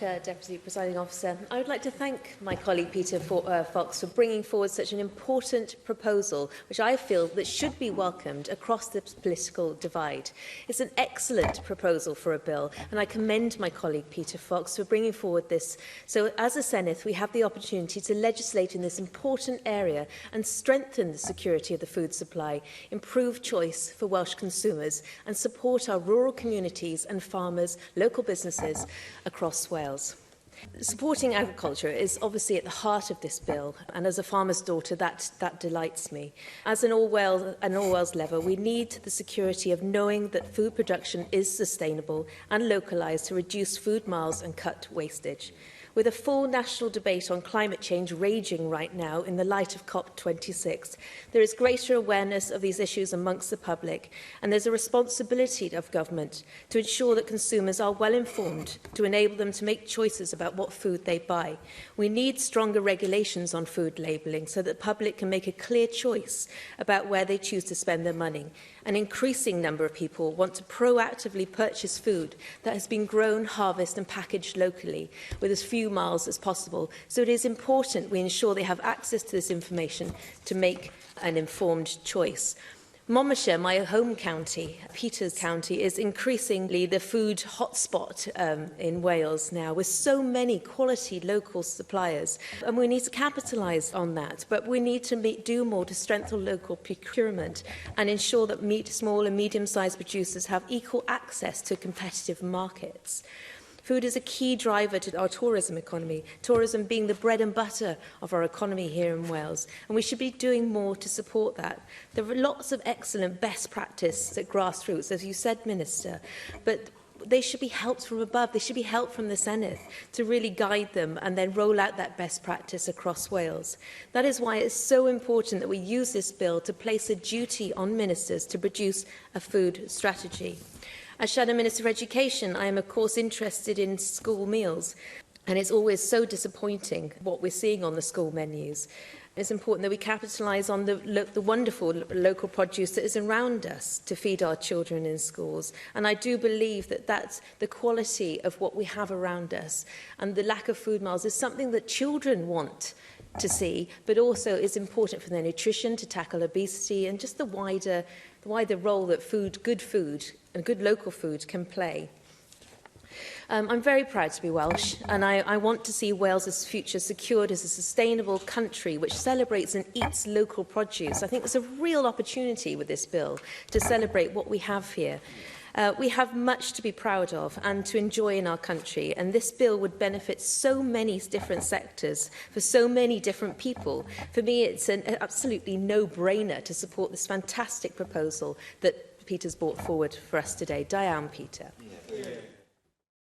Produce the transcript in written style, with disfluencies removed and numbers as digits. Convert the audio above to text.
Deputy Presiding Officer. I would like to thank my colleague Peter Fox for bringing forward such an important proposal, which I feel that should be welcomed across the political divide. It's an excellent proposal for a bill, and I commend my colleague Peter Fox for bringing forward this. So, as a Senedd, we have the opportunity to legislate in this important area and strengthen the security of the food supply, improve choice for Welsh consumers, and support our rural communities and farmers, local businesses across Wales. Supporting agriculture is obviously at the heart of this bill, and as a farmer's daughter, that delights me. As an all-Wales level, we need the security of knowing that food production is sustainable and localised to reduce food miles and cut wastage. With a full national debate on climate change raging right now in the light of COP26, there is greater awareness of these issues amongst the public, and there's a responsibility of government to ensure that consumers are well informed to enable them to make choices about what food they buy. We need stronger regulations on food labelling so that the public can make a clear choice about where they choose to spend their money. An increasing number of people want to proactively purchase food that has been grown, harvested and packaged locally with as few miles as possible. So it is important we ensure they have access to this information to make an informed choice. Monmouthshire, my home county, Peters County, is increasingly the food hotspot in Wales now, with so many quality local suppliers. And we need to capitalise on that, but we need to do more to strengthen local procurement and ensure that small and medium-sized producers have equal access to competitive markets. Food is a key driver to our tourism economy, tourism being the bread and butter of our economy here in Wales, and we should be doing more to support that. There are lots of excellent best practice at grassroots, as you said, Minister, but they should be helped from above. They should be helped from the Senedd to really guide them and then roll out that best practice across Wales. That is why it's so important that we use this bill to place a duty on ministers to produce a food strategy. As Shadow Minister for Education, I am of course interested in school meals, and it's always so disappointing what we're seeing on the school menus. It's important that we capitalise on the wonderful local produce that is around us to feed our children in schools. And I do believe that that's the quality of what we have around us, and the lack of food miles is something that children want to see, but also is important for their nutrition, to tackle obesity and just the wider role that good food and good local food can play. I'm very proud to be Welsh, and I want to see Wales's future secured as a sustainable country which celebrates and eats local produce. I think there's a real opportunity with this bill to celebrate what we have here. We have much to be proud of and to enjoy in our country, and this bill would benefit so many different sectors for so many different people. For me, it's an absolutely no-brainer to support this fantastic proposal that Peter's brought forward for us today. Diane, Peter. Yeah.